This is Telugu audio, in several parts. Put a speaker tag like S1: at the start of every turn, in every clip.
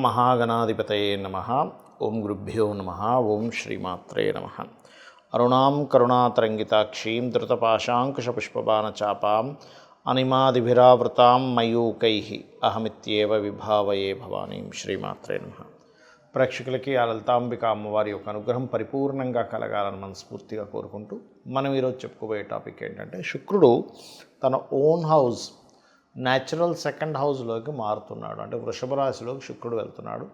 S1: మహాగణాధిపతయే నమః. ఓం గురుభ్యో నమః. ఓం శ్రీమాత్రే నమః. అరుణాం కరుణాతరంగితాక్షీం ధృతపాశాంకుశపుష్పబాణచాపాం అనిమాదిభిరావృతాం మయూకైః అహమిత్యేవ విభావయే భవానీం. శ్రీమాత్రే నమః. ప్రేక్షకులకి ఆ లలితాంబిక అమ్మవారి యొక్క అనుగ్రహం పరిపూర్ణంగా కలగాలని మనస్ఫూర్తిగా కోరుకుంటూ మనం ఈరోజు చెప్పుకోబోయే టాపిక్ ఏంటంటే, శుక్రుడు తన ఓన్ హౌస్ న్యాచురల్ సెకండ్ హౌస్లోకి మారుతున్నాడు. అంటే వృషభ రాశిలోకి శుక్రుడు వెళ్తున్నాడు.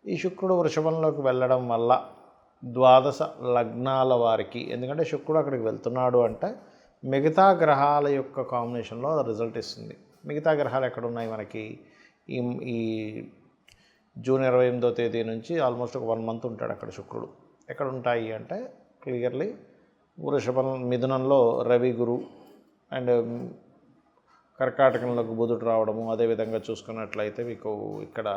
S1: ఈ శుక్రుడు వృషభంలోకి వెళ్ళడం వల్ల ద్వాదశ లగ్నాల వారికి, ఎందుకంటే శుక్రుడు అక్కడికి వెళ్తున్నాడు అంటే మిగతా గ్రహాల యొక్క కాంబినేషన్లో రిజల్ట్ ఇస్తుంది. మిగతా గ్రహాలు ఎక్కడ ఉన్నాయి మనకి? ఈ జూన్ 28వ తేదీ నుంచి ఆల్మోస్ట్ ఒక 1 మంత్ ఉంటాడు అక్కడ శుక్రుడు. ఎక్కడ ఉంటాయి అంటే క్లియర్లీ వృషభం, మిథునంలో రవి, గురు అండ్ కర్కాటకంలోకి బుధుడు రావడము. అదేవిధంగా చూసుకున్నట్లయితే మీకు ఇక్కడ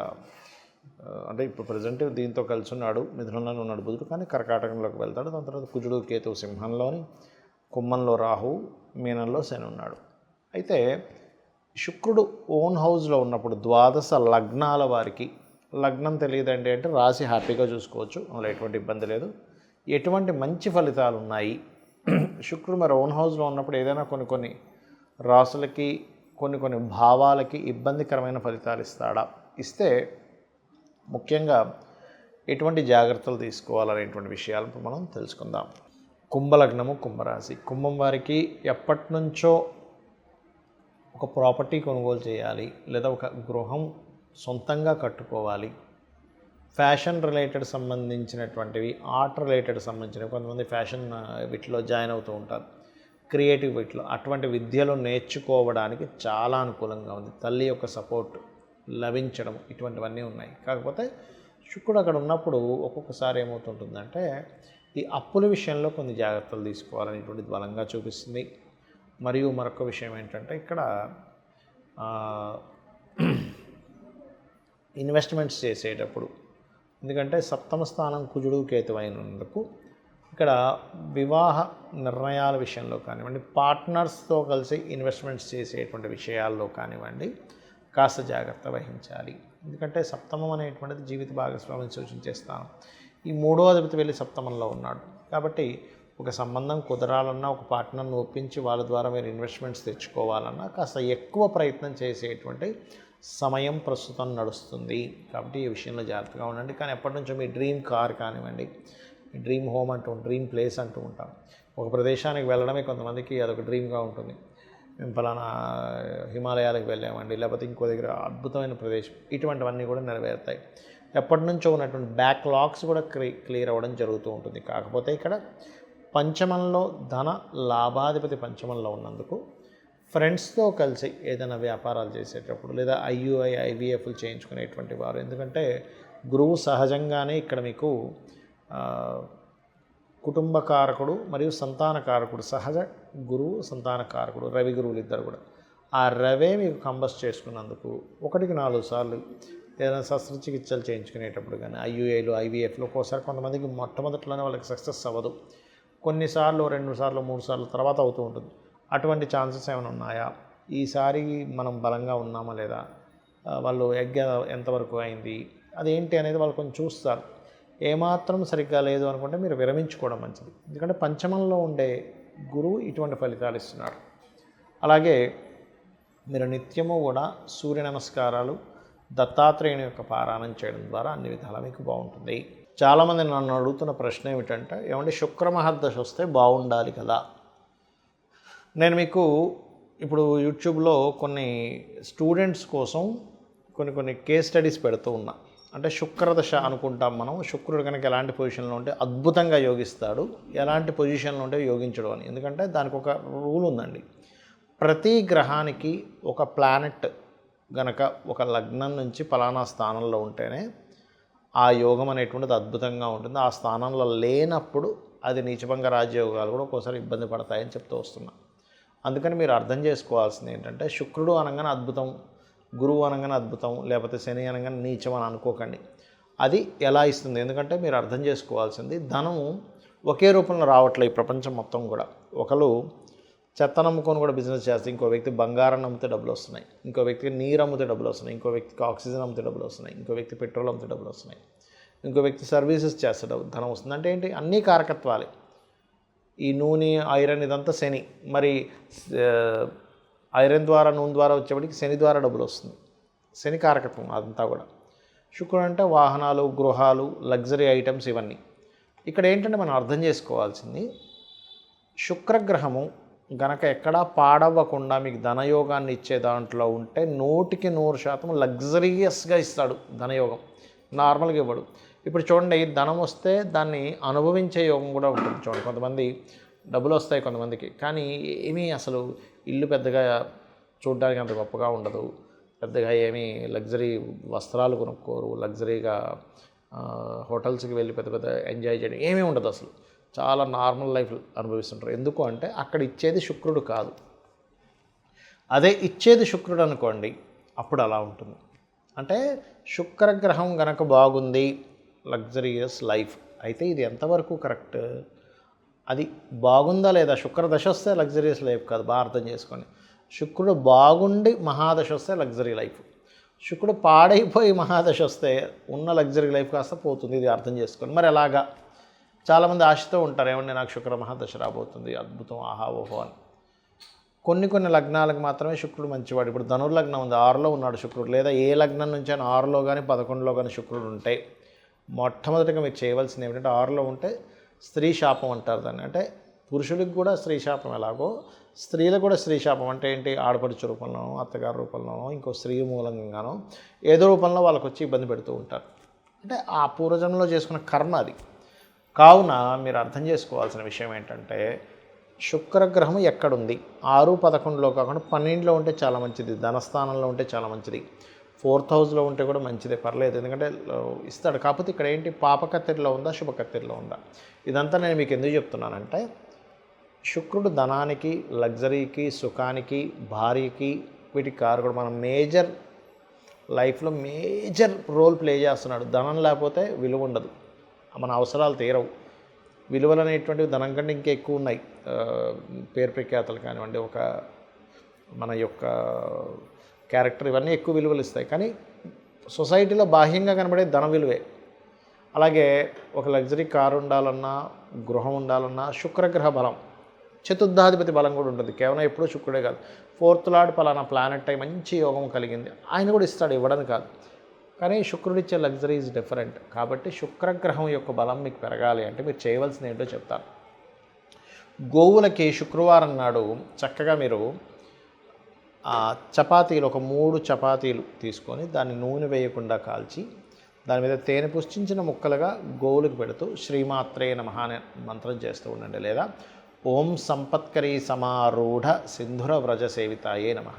S1: అంటే ఇప్పుడు ప్రజెంట్ దీంతో కలిసి ఉన్నాడు, మిథునంలోనే ఉన్నాడు బుధుడు, కానీ కర్కాటకంలోకి వెళ్తాడు. దాని తర్వాత కుజుడు, కేతువు సింహంలోని, కుంభంలో రాహు, మీనంలో శని ఉన్నాడు. అయితే శుక్రుడు ఓన్ హౌస్లో ఉన్నప్పుడు ద్వాదశ లగ్నాల వారికి, లగ్నం తెలియదండి అంటే రాశి హ్యాపీగా చూసుకోవచ్చు, అందులో ఎటువంటి ఇబ్బంది లేదు. ఎటువంటి మంచి ఫలితాలు ఉన్నాయి? శుక్రుడు మరి ఓన్ హౌస్లో ఉన్నప్పుడు ఏదైనా కొన్ని రాసులకి, కొన్ని భావాలకి ఇబ్బందికరమైన ఫలితాలు ఇస్తాడా? ఇస్తే ముఖ్యంగా ఎటువంటి జాగ్రత్తలు తీసుకోవాలనేటువంటి విషయాలను మనం తెలుసుకుందాం. కుంభలగ్నము, కుంభరాశి. కుంభం వారికి ఎప్పటి నుంచో ఒక ప్రాపర్టీ కొనుగోలు చేయాలి, లేదా ఒక గృహం సొంతంగా కట్టుకోవాలి, ఫ్యాషన్ రిలేటెడ్ సంబంధించినటువంటివి, ఆర్ట్ రిలేటెడ్ సంబంధించినవి, కొంతమంది ఫ్యాషన్ వీటిలో జాయిన్ అవుతూ ఉంటారు, క్రియేటివ్ వీటిలో, అటువంటి విద్యలు నేర్చుకోవడానికి చాలా అనుకూలంగా ఉంది. తల్లి యొక్క సపోర్ట్ లభించడం, ఇటువంటివన్నీ ఉన్నాయి. కాకపోతే శుక్రుడు అక్కడ ఉన్నప్పుడు ఒక్కొక్కసారి ఏమవుతుంటుందంటే ఈ అప్పుల విషయంలో కొన్ని జాగ్రత్తలు తీసుకోవాలనేటువంటిది బలంగా చూపిస్తుంది. మరియు మరొక విషయం ఏంటంటే ఇక్కడ ఇన్వెస్ట్మెంట్స్ చేసేటప్పుడు, ఎందుకంటే సప్తమ స్థానం కుజుడు, కేతువు అయినందుకు ఇక్కడ వివాహ నిర్ణయాల విషయంలో కానివ్వండి, పార్ట్నర్స్తో కలిసి ఇన్వెస్ట్మెంట్స్ చేసేటువంటి విషయాల్లో కానివ్వండి కాస్త జాగ్రత్త వహించాలి. ఎందుకంటే సప్తమం అనేటువంటిది జీవిత భాగస్వామిని సూచించే స్థానం. ఈ 3వ అధిపతి వెళ్ళి సప్తమంలో ఉన్నాడు. కాబట్టి ఒక సంబంధం కుదరాలన్నా, ఒక పార్ట్నర్ని ఒప్పించి వాళ్ళ ద్వారా మీరు ఇన్వెస్ట్మెంట్స్ తెచ్చుకోవాలన్నా కాస్త ఎక్కువ ప్రయత్నం చేసేటువంటి సమయం ప్రస్తుతం నడుస్తుంది. కాబట్టి ఈ విషయంలో జాగ్రత్తగా ఉండండి. కానీ ఎప్పటి నుంచో మీ డ్రీమ్ కార్ కానివ్వండి, డ్రీమ్ హోమ్ అంటూ, డ్రీమ్ ప్లేస్ అంటూ ఉంటాం. ఒక ప్రదేశానికి వెళ్ళడమే కొంతమందికి అదొక డ్రీమ్గా ఉంటుంది. మేము ఫలానా హిమాలయాలకు వెళ్ళామండి, లేకపోతే ఇంకో దగ్గర అద్భుతమైన ప్రదేశం, ఇటువంటివన్నీ కూడా నెరవేరుతాయి. ఎప్పటి నుంచో ఉన్నటువంటి బ్యాక్లాగ్స్ కూడా క్లియర్ అవ్వడం జరుగుతూ ఉంటుంది. కాకపోతే ఇక్కడ పంచమంలో ధన లాభాధిపతి పంచమంలో ఉన్నందుకు ఫ్రెండ్స్తో కలిసి ఏదైనా వ్యాపారాలు చేసేటప్పుడు, లేదా IUI, IVFలు చేయించుకునేటువంటి వారు, ఎందుకంటే గురువు సహజంగానే ఇక్కడ మీకు కుటుంబకారకుడు మరియు సంతానకారకుడు, సహజ గురువు, సంతానకారకుడు, రవి గురువులు ఇద్దరు కూడా. ఆ రవే మీకు కంబస్ట్ చేసుకున్నందుకు 1కి 4 సార్లు ఏదైనా శస్త్రచికిత్సలు చేయించుకునేటప్పుడు కానీ, IUIలు, IVFలు ఒక్కోసారి కొంతమందికి మొట్టమొదట్లోనే వాళ్ళకి సక్సెస్ అవ్వదు, కొన్నిసార్లు 2 సార్లు 3 సార్లు తర్వాత అవుతూ ఉంటుంది. అటువంటి ఛాన్సెస్ ఏమైనా ఉన్నాయా? ఈసారి మనం బలంగా ఉన్నామా లేదా, వాళ్ళు యజ్ఞ ఎంతవరకు అయింది, అదేంటి అనేది వాళ్ళు కొంచెం చూస్తారు. ఏమాత్రం సరిగ్గా లేదు అనుకుంటే మీరు విరమించుకోవడం మంచిది. ఎందుకంటే పంచమంలో ఉండే గురువు ఇటువంటి ఫలితాలు ఇస్తున్నాడు. అలాగే మీరు నిత్యము కూడా సూర్య నమస్కారాలు, దత్తాత్రేయుని యొక్క పారాయణం చేయడం ద్వారా అన్ని విధాలా మీకు బాగుంటుంది. చాలామంది నన్ను అడుగుతున్న ప్రశ్న ఏమిటంటే, ఏమంటే శుక్ర మహర్దశ వస్తే బాగుండాలి కదా. నేను మీకు ఇప్పుడు యూట్యూబ్లో కొన్ని స్టూడెంట్స్ కోసం కొన్ని కేస్ స్టడీస్ పెడుతూ ఉన్నా. అంటే శుక్రదశ అనుకుంటాం మనం. శుక్రుడు కనుక ఎలాంటి పొజిషన్లో ఉంటే అద్భుతంగా యోగిస్తాడు, ఎలాంటి పొజిషన్లో ఉంటే యోగించడు అని. ఎందుకంటే దానికి ఒక రూల్ ఉందండి. ప్రతి గ్రహానికి ఒక ప్లానెట్ గనక ఒక లగ్నం నుంచి ఫలానా స్థానంలో ఉంటేనే ఆ యోగం అనేటువంటిది అద్భుతంగా ఉంటుంది. ఆ స్థానంలో లేనప్పుడు అది నీచభంగ రాజయోగాలు కూడా ఒక్కోసారి ఇబ్బంది పడతాయని చెప్తూ వస్తున్నా. అందుకని మీరు అర్థం చేసుకోవాల్సింది ఏంటంటే, శుక్రుడు అనగానే అద్భుతం, గురువు అనగానే అద్భుతం, లేకపోతే శని అనగానే నీచం అని అనుకోకండి. అది ఎలా ఇస్తుంది? ఎందుకంటే మీరు అర్థం చేసుకోవాల్సింది, ధనం ఒకే రూపంలో రావట్లేదు ఈ ప్రపంచం మొత్తం కూడా. ఒకరు చెత్త నమ్ముకొని కూడా బిజినెస్ చేస్తే ఇంకో వ్యక్తి బంగారం అమ్మితే డబ్బులు వస్తున్నాయి, ఇంకో వ్యక్తికి నీరు అమ్మితే డబ్బులు వస్తున్నాయి, ఇంకో వ్యక్తికి ఆక్సిజన్ అమ్మితే డబ్బులు వస్తున్నాయి, ఇంకో వ్యక్తి పెట్రోల్ అమ్మితే డబ్బులు వస్తున్నాయి, ఇంకో వ్యక్తి సర్వీసెస్ చేస్తే ధనం వస్తుంది. అంటే ఏంటి? అన్నీ కారకత్వాలే. ఈ నూనె, ఐరన్ ఇదంతా శని. మరి ఐరన్ ద్వారా, నూనె ద్వారా వచ్చేప్పటికి శని ద్వారా డబ్బులు వస్తుంది. శని కారకత్వం అదంతా కూడా. శుక్రుడు అంటే వాహనాలు, గృహాలు, లగ్జరీ ఐటమ్స్ ఇవన్నీ. ఇక్కడ ఏంటంటే మనం అర్థం చేసుకోవాల్సింది, శుక్రగ్రహము గనక ఎక్కడా పాడవ్వకుండా మీకు ధనయోగాన్ని ఇచ్చే దాంట్లో ఉంటే 100% లగ్జరియస్గా ఇస్తాడు ధనయోగం. నార్మల్గా ఇవ్వడు. ఇప్పుడు చూడండి, ధనం వస్తే దాన్ని అనుభవించే యోగం కూడా ఉంటుంది. చూడండి, కొంతమంది డబ్బులు వస్తాయి కొంతమందికి, కానీ ఏమీ అసలు ఇల్లు పెద్దగా చూడడానికి అంత గొప్పగా ఉండదు, పెద్దగా ఏమీ లగ్జరీ వస్త్రాలు కొనుక్కోరు, లగ్జరీగా హోటల్స్కి వెళ్ళి పెద్ద పెద్ద ఎంజాయ్ చేయడం ఏమీ ఉండదు, అసలు చాలా నార్మల్ లైఫ్ అనుభవిస్తుంటారు. ఎందుకు అంటే అక్కడ ఇచ్చేది శుక్రుడు కాదు. అదే ఇచ్చేది శుక్రుడు అనుకోండి, అప్పుడు అలా ఉంటుంది. అంటే శుక్రగ్రహం గనక బాగుంది, లగ్జరియస్ లైఫ్. అయితే ఇది ఎంతవరకు కరెక్ట్? అది బాగుందా లేదా? శుక్రదశ వస్తే లగ్జరియస్ లైఫ్ కాదు, బాగా అర్థం చేసుకోండి. శుక్రుడు బాగుండి మహాదశ వస్తే లగ్జరీ లైఫ్. శుక్రుడు పాడైపోయి మహాదశ వస్తే ఉన్న లగ్జరీ లైఫ్ కాస్త పోతుంది. ఇది అర్థం చేసుకోండి. మరి ఎలాగా? చాలామంది ఆశతో ఉంటారు, ఏమంటే నాకు శుక్ర మహాదశ రాబోతుంది, అద్భుతం, ఆహా ఓహో అని. కొన్ని లగ్నాలకు మాత్రమే శుక్రుడు మంచివాడు. ఇప్పుడు ధనుర్లగ్నం ఉంది, 6లో ఉన్నాడు శుక్రుడు. లేదా ఏ లగ్నం నుంచి అయినా 6లో కానీ 11లో కానీ శుక్రుడు ఉంటే మొట్టమొదటిగా మీరు చేయవలసింది ఏమిటంటే, 6లో ఉంటే స్త్రీ శాపం అంటారు దాన్ని. అంటే పురుషుడికి కూడా స్త్రీ శాపం ఎలాగో స్త్రీలకు కూడా స్త్రీ శాపం. అంటే ఏంటి? ఆడపడుచు రూపంలోనో, అత్తగారి రూపంలోనో, ఇంకో స్త్రీ మూలంగానో ఏదో రూపంలో వాళ్ళకు వచ్చి ఇబ్బంది పెడుతూ ఉంటారు. అంటే ఆ పూర్వజన్మలో చేసుకున్న కర్మ అది. కావున మీరు అర్థం చేసుకోవాల్సిన విషయం ఏంటంటే, శుక్రగ్రహం ఎక్కడుంది? 6, 11లో కాకుండా 12లో ఉంటే చాలా మంచిది, ధనస్థానంలో ఉంటే చాలా మంచిది, 4th హౌస్లో ఉంటే కూడా మంచిదే, పర్లేదు, ఎందుకంటే ఇస్తాడు. కాకపోతే ఇక్కడ ఏంటి? పాపకత్తెరలో ఉందా, శుభకత్తెరలో ఉందా? ఇదంతా నేను మీకు ఎందుకు చెప్తున్నానంటే, శుక్రుడు ధనానికి, లగ్జరీకి, సుఖానికి, భార్యకి, వీటికి కారకుడు. మనం మేజర్ లైఫ్లో మేజర్ రోల్ ప్లే చేస్తున్నాడు. ధనం లేకపోతే విలువ ఉండదు, మన అవసరాలు తీరవు. విలువలు అనేటువంటివి ధనం కంటే ఇంకా ఎక్కువ ఉన్నాయి. పేరు ప్రఖ్యాతలు కానివ్వండి, ఒక మన యొక్క క్యారెక్టర్, ఇవన్నీ ఎక్కువ విలువలు ఇస్తాయి. కానీ సొసైటీలో బాహ్యంగా కనబడే ధన విలువే. అలాగే ఒక లగ్జరీ కారు ఉండాలన్నా, గృహం ఉండాలన్నా శుక్రగ్రహ బలం, చతుర్థాధిపతి బలం కూడా ఉంటుంది. కేవలం ఎప్పుడూ శుక్రుడే కాదు, 4th లార్డ్ పలానా ప్లానెట్ అయి మంచి యోగం కలిగింది, ఆయన కూడా ఇస్తాడు, ఇవ్వడం కాదు. కానీ శుక్రుడిచ్చే లగ్జరీ ఈజ్ డిఫరెంట్. కాబట్టి శుక్రగ్రహం యొక్క బలం మీకు పెరగాలి అంటే మీరు చేయవలసింది ఏంటో చెప్తాను. గోవులకి శుక్రవారం నాడు చక్కగా మీరు చపాతీలు, ఒక 3 చపాతీలు తీసుకొని దాన్ని నూనె వేయకుండా కాల్చి దాని మీద తేనె పుష్టించిన ముక్కలుగా గోవులకు పెడుతూ శ్రీమాత్రే నమః అనే మంత్రం చేస్తూ ఉండండి. లేదా ఓం సంపత్కరీ సమారూఢ సింధుర వ్రజ సేవితాయే నమః,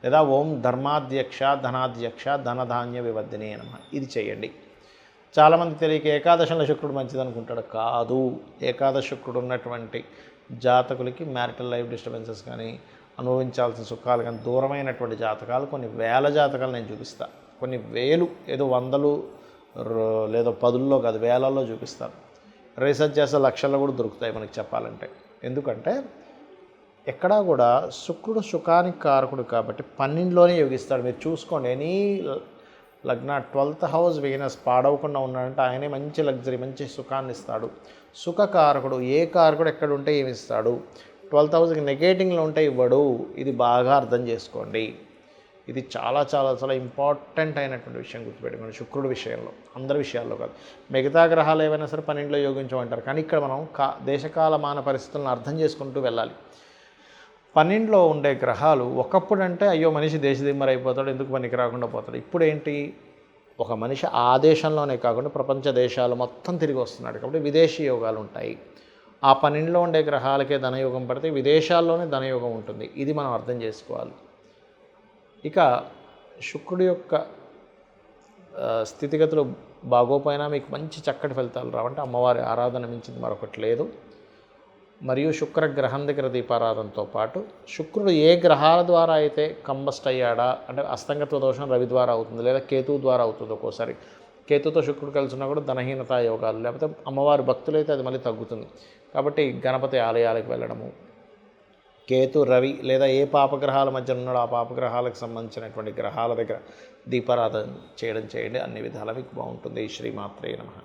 S1: లేదా ఓం ధర్మాధ్యక్ష ధనాధ్యక్ష ధనధాన్య వివర్ధినే నమః. ఇది చేయండి. చాలామంది తెలియక ఏకాదశంలో శుక్రుడు మంచిది అనుకుంటాడు. కాదు. ఏకాదశ శుక్రుడు ఉన్నటువంటి జాతకులకి మ్యారిటల్ లైఫ్ డిస్టర్బెన్సెస్ కానీ, అనుభవించాల్సిన సుఖాలు కానీ దూరమైనటువంటి జాతకాలు కొన్ని వేల జాతకాలు నేను చూపిస్తాను. కొన్ని వేలు, ఏదో 100 లేదో 10లో కాదు, వేలల్లో చూపిస్తాను. రీసెర్చ్ చేస్తే లక్షల్లో కూడా దొరుకుతాయి మనకి చెప్పాలంటే. ఎందుకంటే ఎక్కడా కూడా శుక్రుడు సుఖానికి కారకుడు కాబట్టి 12లోనే యోగిస్తాడు. మీరు చూసుకోండి, ఎనీ లగ్న 12th హౌస్ వీనస్ పాడవకుండా ఉన్నాడంటే ఆయనే మంచి లగ్జరీ, మంచి సుఖాన్ని ఇస్తాడు. సుఖకారకుడు, ఏ కారకుడు ఎక్కడ ఉంటే ఏమి ఇస్తాడు? 12th హౌస్కి నెగేటింగ్లో ఉంటే ఇవ్వడు. ఇది బాగా అర్థం చేసుకోండి. ఇది చాలా చాలా చాలా ఇంపార్టెంట్ అయినటువంటి విషయం గుర్తుపెట్టుకోండి. శుక్రుడి విషయంలో, అందరి విషయాల్లో కాదు. మిగతా గ్రహాలు ఏవైనా సరే 12లో యోగించమంటారు, కానీ ఇక్కడ మనం దేశకాలమాన పరిస్థితులను అర్థం చేసుకుంటూ వెళ్ళాలి. 12లో ఉండే గ్రహాలు ఒకప్పుడు అంటే అయ్యో మనిషి దేశదిమ్మరి అయిపోతాడు, ఎందుకు పనికి రాకుండా పోతాడు. ఇప్పుడు ఏంటి? ఒక మనిషి ఆ దేశంలోనే కాకుండా ప్రపంచ దేశాలు మొత్తం తిరిగి వస్తున్నాడు కాబట్టి విదేశీ యోగాలు ఉంటాయి. ఆ 12లో ఉండే గ్రహాలకే ధనయోగం పడితే విదేశాల్లోనే ధనయోగం ఉంటుంది. ఇది మనం అర్థం చేసుకోవాలి. ఇక శుక్రుడి యొక్క స్థితిగతులు బాగోపోయినా మీకు మంచి చక్కటి ఫలితాలు రావంటే అమ్మవారి ఆరాధన మించింది మరొకటి లేదు. మరియు శుక్రగ్రహం దగ్గర దీపారాధనతో పాటు శుక్రుడు ఏ గ్రహాల ద్వారా అయితే కంబస్ట్ అయ్యాడా, అంటే అస్తంగత్వ దోషం రవి ద్వారా అవుతుంది, లేదా కేతువు ద్వారా అవుతుంది. ఒక్కోసారి కేతుతో శుక్రుడు కలిసి ఉన్నా కూడా ధనహీనత యోగాలు, లేకపోతే అమ్మవారి భక్తులైతే అది మళ్ళీ తగ్గుతుంది. కాబట్టి గణపతి ఆలయాలకు వెళ్ళడము, కేతు రవి లేదా ఏ పాపగ్రహాల మధ్య ఉన్నాడో ఆ పాపగ్రహాలకు సంబంధించినటువంటి గ్రహాల దగ్గర దీపారాధన చేయడం చేయండి. అన్ని విధాలా మీకు బాగుంటుంది. శ్రీమాత్రే నమః.